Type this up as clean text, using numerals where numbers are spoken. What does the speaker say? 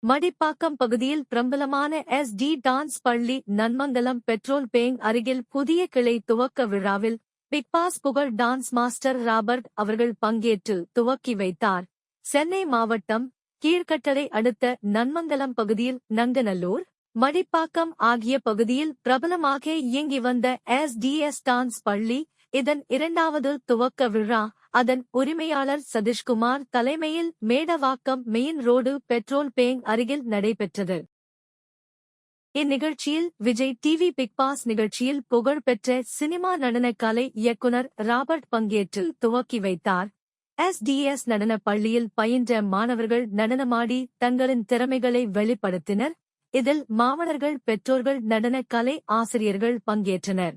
மடிப்பாக்கம் பகுதியில் பிரபலமான SD dance பள்ளி நன்மங்கலம் பெட்ரோல் பேங்க் அருகில் புதிய கிளை துவக்க விழாவில் பிக் பாஸ் புகழ் டான்ஸ் மாஸ்டர் ராபர்ட் அவர்கள் பங்கேற்று துவக்கி வைத்தார். சென்னை மாவட்டம் கீழ்கட்டளை அடுத்த நன்மங்கலம் பகுதியில் நங்கநல்லூர், மடிப்பாக்கம் ஆகிய பகுதியில் பிரபலமாக இயங்கி வந்த SDS டான்ஸ் பள்ளி இதன் இரண்டாவது துவக்க விழா அதன் உரிமையாளர் சதீஷ்குமார் தலைமையில் Medavakkam main road petrol bank அருகில் நடைபெற்றது. இந்நிகழ்ச்சியில் விஜய் டிவி பிக் பாஸ் நிகழ்ச்சியில் புகழ்பெற்ற சினிமா நடன கலை இயக்குனர் ராபர்ட் பங்கேற்று துவக்கி வைத்தார். SDS நடன பள்ளியில் பயின்ற மாணவர்கள் நடனமாடி தங்களின் திறமைகளை வெளிப்படுத்தினர். இதில் மாணவர்கள், பெற்றோர்கள், நடன கலை ஆசிரியர்கள் பங்கேற்றனர்.